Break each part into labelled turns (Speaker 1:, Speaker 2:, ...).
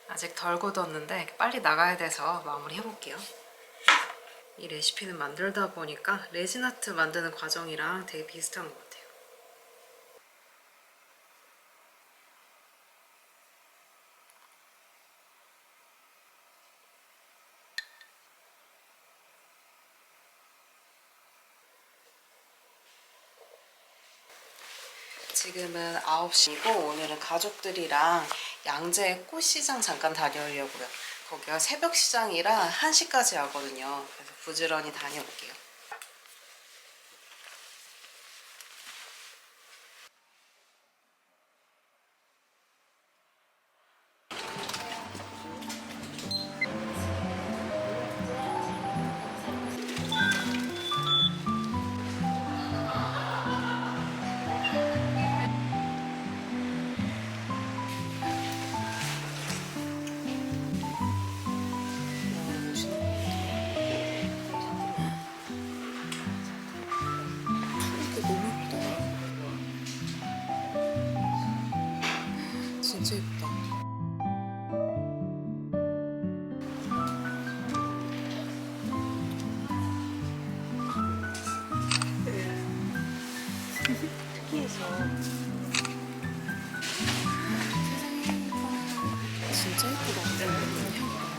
Speaker 1: 아직 덜 굳었는데 빨리 나가야 돼서 마무리 해볼게요. 이 레시피는 만들다 보니까 레진아트 만드는 과정이랑 되게 비슷한 것 같아요. 지금은 9시고 오늘은 가족들이랑 양재 꽃시장 잠깐 다녀오려고요. 거기가 새벽 시장이라 1시까지 하거든요. 그래서 부지런히 다녀올게요. 진짜 예쁘다. 진짜 예쁘다.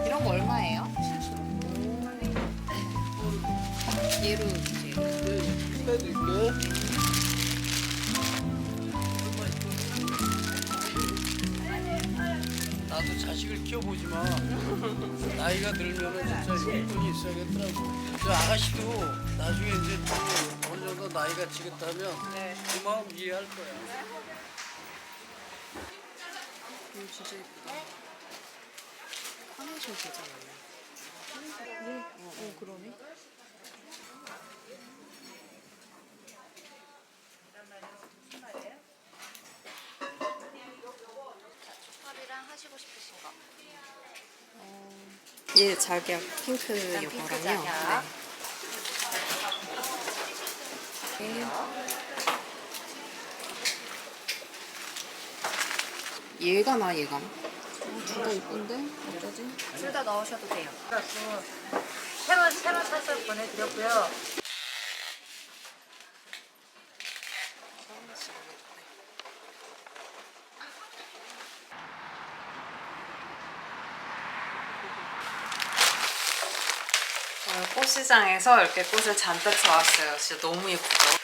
Speaker 1: 이런 거 얼마예요? 얘로 이제
Speaker 2: 나도 자식을 키워보지만 나이가 들면은 진짜 용돈이 있어야겠더라고. 저 아가씨도 나중에 이제 좀 어느 정도 나이가 지겠다면 그 마음 이해할 거야.
Speaker 1: 이거 진짜 예쁘다. 카네이션 진짜 많네. 그러네.
Speaker 3: 초파리랑 하시고 싶으신 거.
Speaker 1: 얘 자기야 핑크
Speaker 3: 일단
Speaker 1: 이거랑요.
Speaker 3: 핑크 작약.
Speaker 1: 네. 얘가 나 얘가 나? 둘 다 예쁜데? 어쩌지?
Speaker 3: 둘 다 넣으셔도 돼요.
Speaker 4: 새로 사서 보내드렸고요.
Speaker 1: 오늘 꽃시장에서 이렇게 꽃을 잔뜩 사왔어요. 진짜 너무 예쁘죠?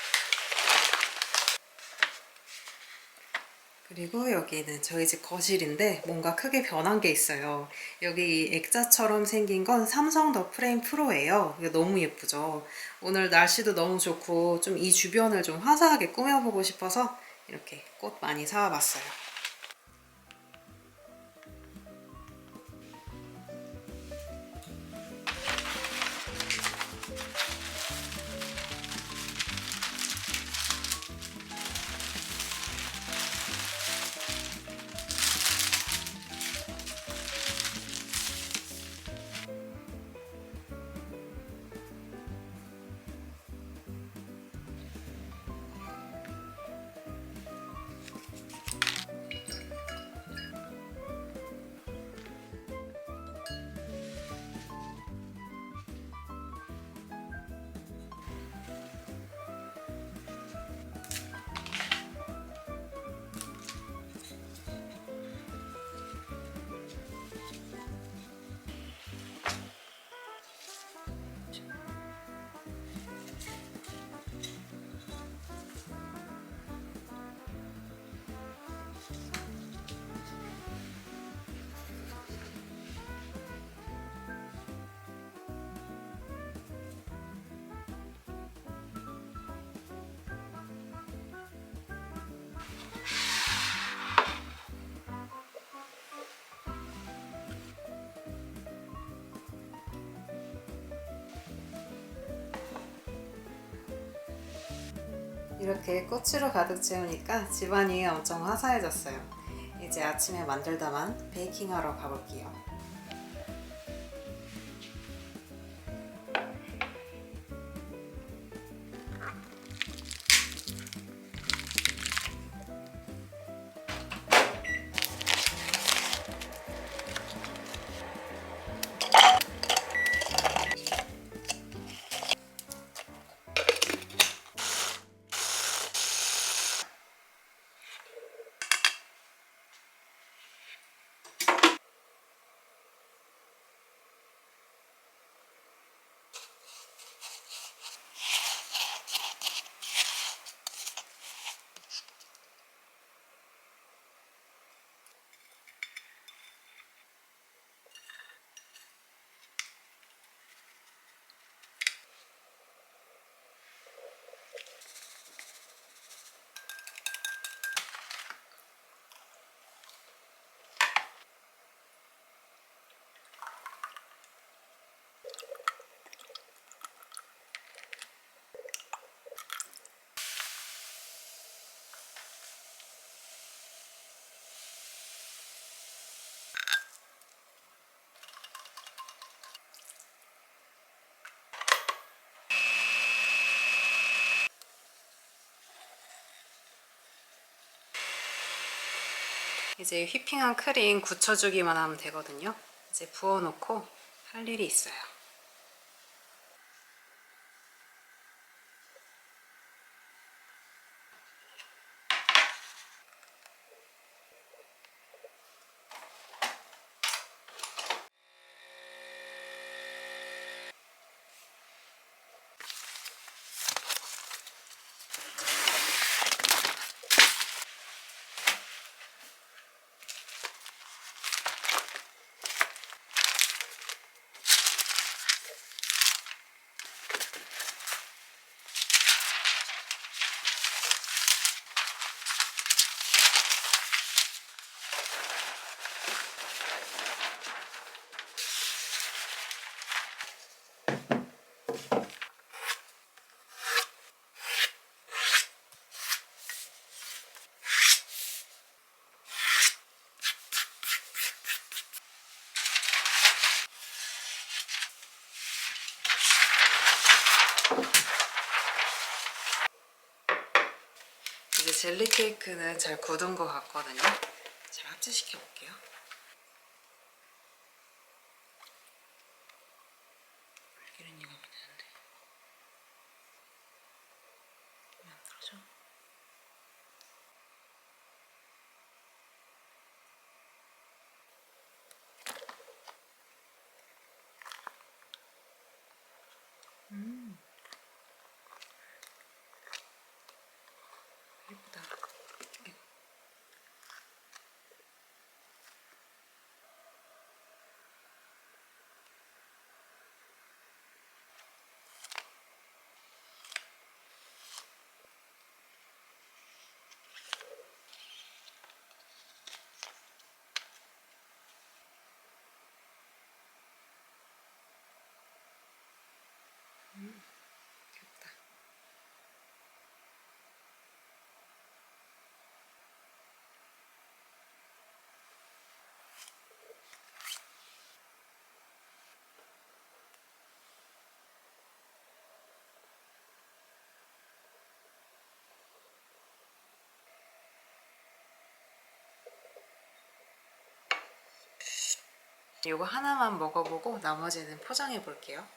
Speaker 1: 그리고 여기는 저희 집 거실인데 뭔가 크게 변한 게 있어요. 여기 이 액자처럼 생긴 건 삼성 더 프레임 프로예요. 이거 너무 예쁘죠? 오늘 날씨도 너무 좋고 좀 이 주변을 좀 화사하게 꾸며보고 싶어서 이렇게 꽃 많이 사와봤어요. 이렇게 꼬치로 가득 채우니까 집안이 엄청 화사해졌어요. 이제 아침에 만들다만 베이킹하러 가볼게요. 이제 휘핑한 크림 굳혀주기만 하면 되거든요. 이제 부어놓고 할 일이 있어요. 이제 젤리 케이크는 잘 굳은 것 같거든요. 잘 합체시켜 볼게요. 물기는 익으면 되는데 왜 안 떨어져? 예쁘다. 예쁘다. 이거 하나만 먹어보고 나머지는 포장해 볼게요.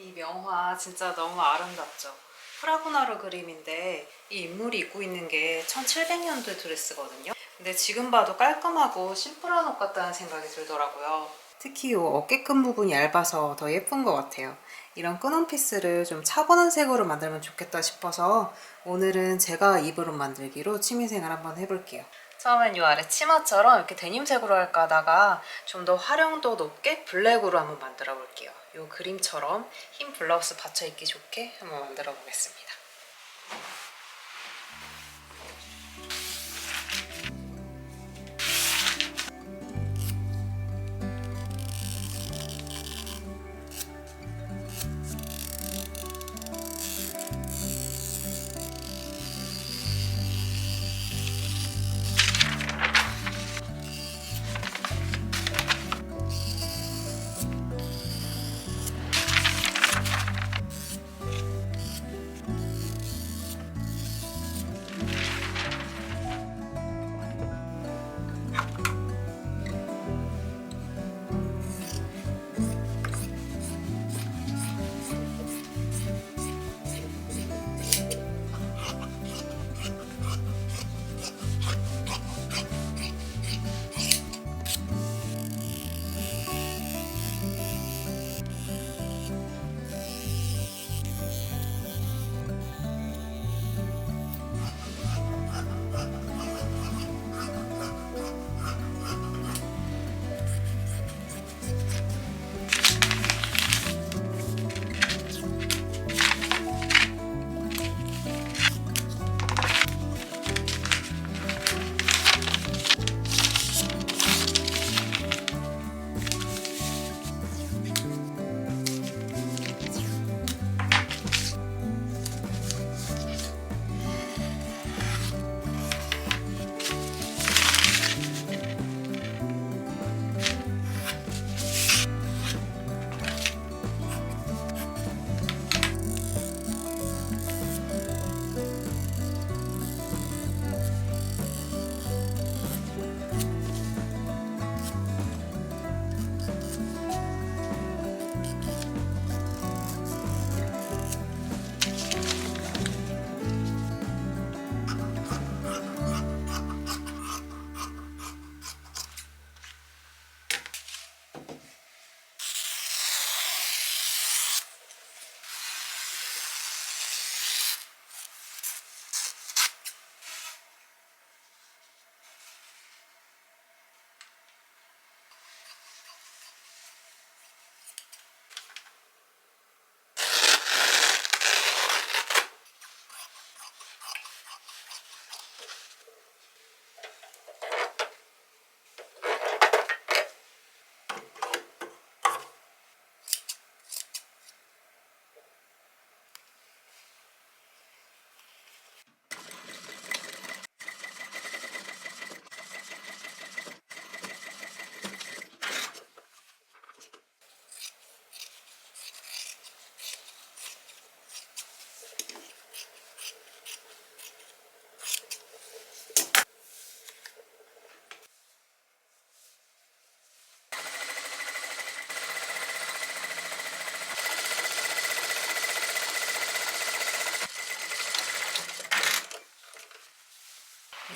Speaker 1: 이 명화 진짜 너무 아름답죠. 프라구나르 그림인데 이 인물이 입고 있는 게 1700년도의 드레스거든요. 근데 지금 봐도 깔끔하고 심플한 옷 같다는 생각이 들더라고요. 특히 이 어깨끈 부분이 얇아서 더 예쁜 것 같아요. 이런 끈원 피스를 좀 차분한 색으로 만들면 좋겠다 싶어서 오늘은 제가 입을 옷 만들기로 취미생활 한번 해볼게요. 처음엔 이 아래 치마처럼 이렇게 데님색으로 할까 하다가 좀 더 활용도 높게 블랙으로 한번 만들어 볼게요. 이 그림처럼 흰 블라우스 받쳐 입기 좋게 한번 만들어 보겠습니다.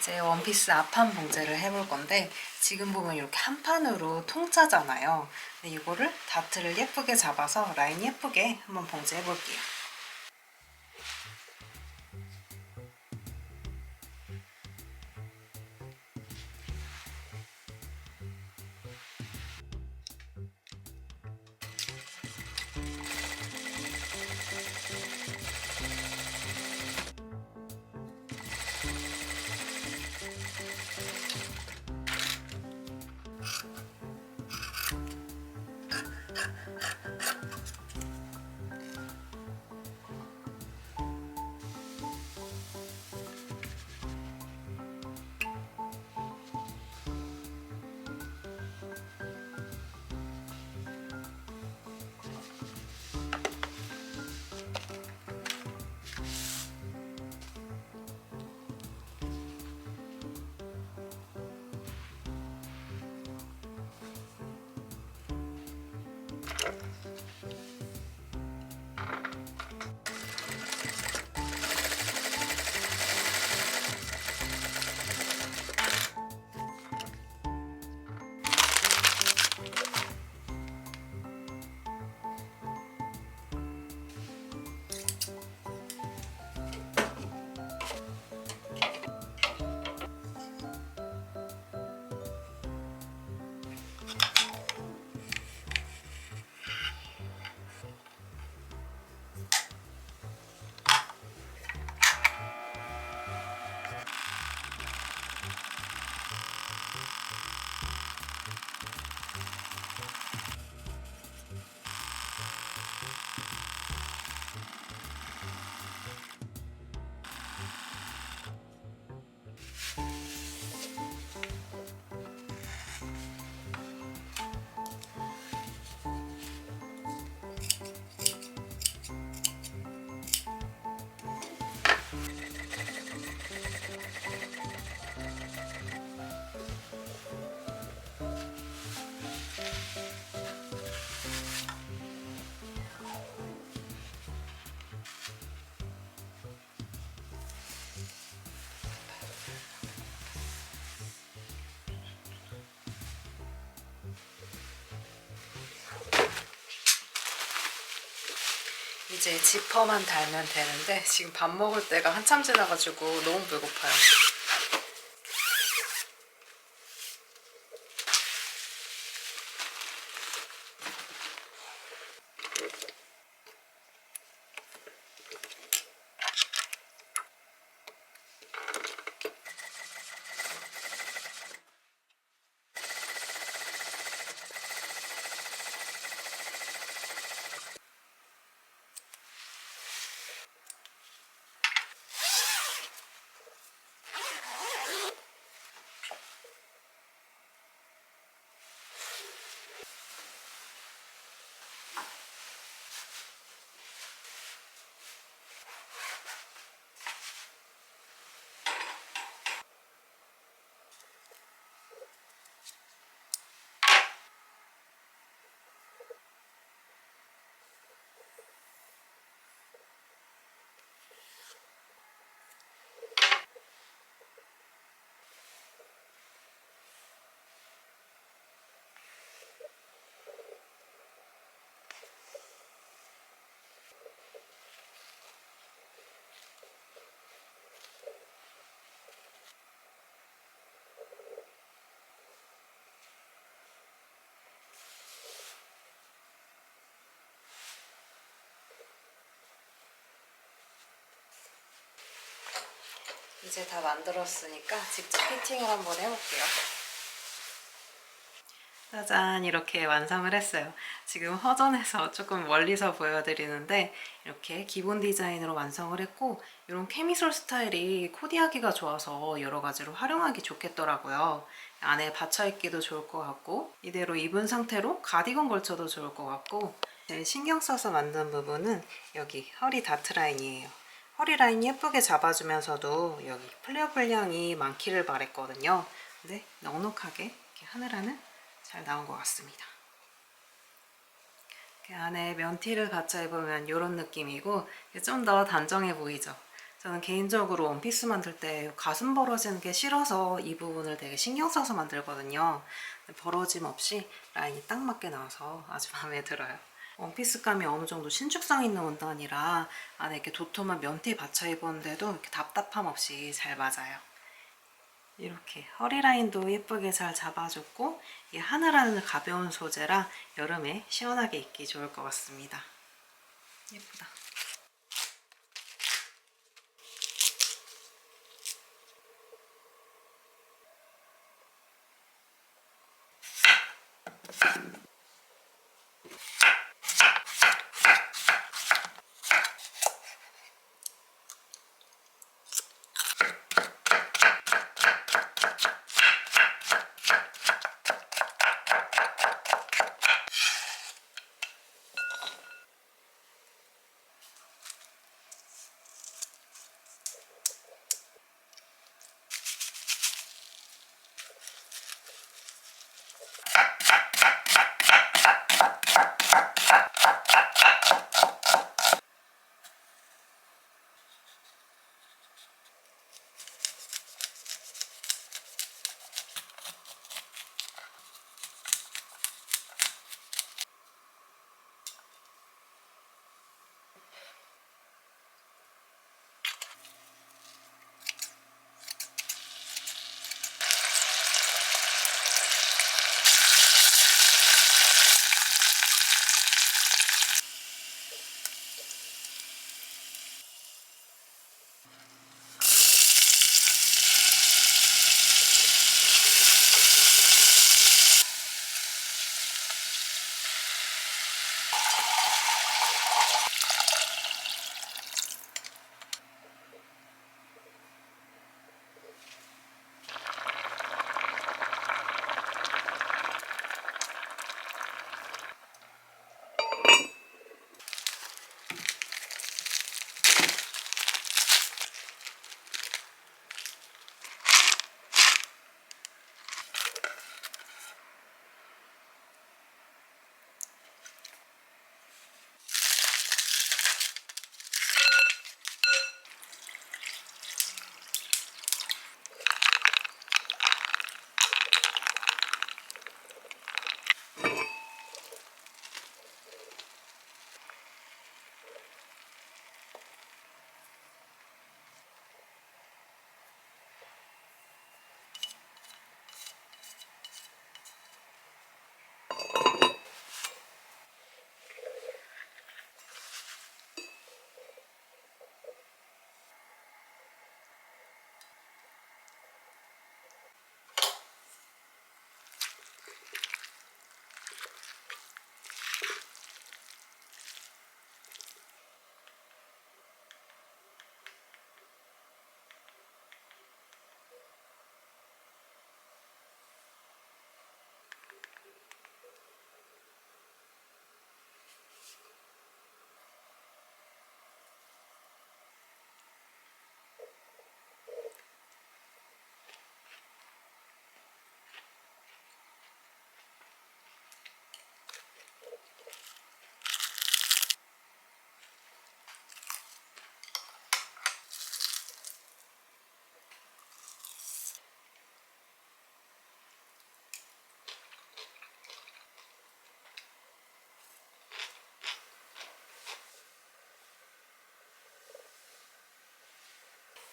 Speaker 1: 이제 원피스 앞판 봉제를 해볼 건데 지금 보면 이렇게 한 판으로 통짜잖아요. 근데 이거를 다트를 예쁘게 잡아서 라인 예쁘게 한번 봉제해 볼게요. 이제 지퍼만 달면 되는데 지금 밥 먹을 때가 한참 지나가지고 너무 배고파요. 이제 다 만들었으니까 직접 피팅을 한번 해볼게요. 짜잔, 이렇게 완성을 했어요. 지금 허전해서 조금 멀리서 보여드리는데 이렇게 기본 디자인으로 완성을 했고, 이런 캐미솔 스타일이 코디하기가 좋아서 여러 가지로 활용하기 좋겠더라고요. 안에 받쳐입기도 좋을 것 같고, 이대로 입은 상태로 가디건 걸쳐도 좋을 것 같고, 제일 신경 써서 만든 부분은 여기 허리 다트 라인이에요. 허리 라인 예쁘게 잡아주면서도 여기 플레어 분량이 많기를 바랬거든요. 근데 넉넉하게 이렇게 하느라는 잘 나온 것 같습니다. 이렇게 안에 면티를 갖춰 입으면 이런 느낌이고 좀 더 단정해 보이죠. 저는 개인적으로 원피스 만들 때 가슴 벌어지는 게 싫어서 이 부분을 되게 신경 써서 만들거든요. 벌어짐 없이 라인이 딱 맞게 나와서 아주 마음에 들어요. 원피스감이 어느 정도 신축성 있는 원단이라 안에 이렇게 도톰한 면티 받쳐 입었는데도 이렇게 답답함 없이 잘 맞아요. 이렇게 허리 라인도 예쁘게 잘 잡아줬고, 이 하늘하늘 가벼운 소재라 여름에 시원하게 입기 좋을 것 같습니다. 예쁘다.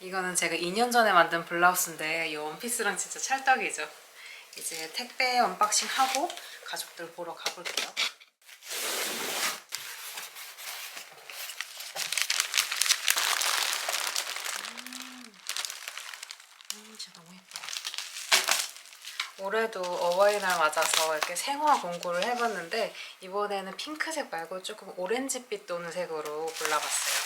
Speaker 1: 이거는 제가 2년 전에 만든 블라우스인데 이 원피스랑 진짜 찰떡이죠. 이제 택배 언박싱 하고 가족들 보러 가볼게요. 진짜 너무 예뻐요. 올해도 어버이날 맞아서 이렇게 생화 공구를 해봤는데 이번에는 핑크색 말고 조금 오렌지빛 도는 색으로 골라봤어요.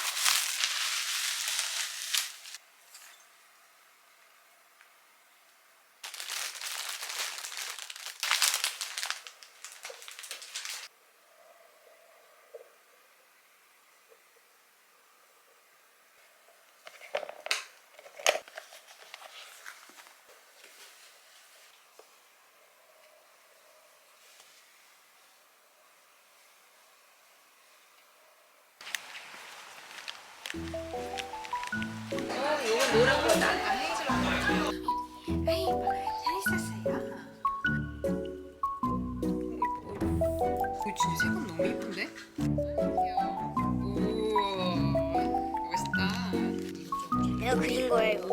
Speaker 1: 이건 노란거다. 아까 헤이즐넛. 에이, 재밌었어요. 이거 진짜 색감 너무 예쁜데? 우와, 멋있다.
Speaker 5: 내가 그린 거예요.
Speaker 1: 오,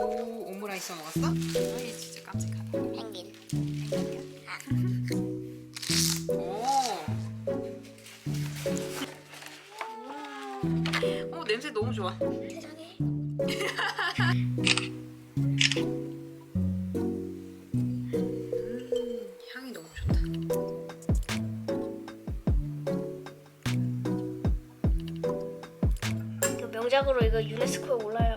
Speaker 1: 오므라이스 먹었어? 아이, 진짜 깜찍하다.
Speaker 5: 펭귄.
Speaker 1: 오, 냄새 너무 좋아.
Speaker 5: 세상에.
Speaker 1: 향이 너무 좋다.
Speaker 5: 그 명작으로 이거 유네스코에 올라야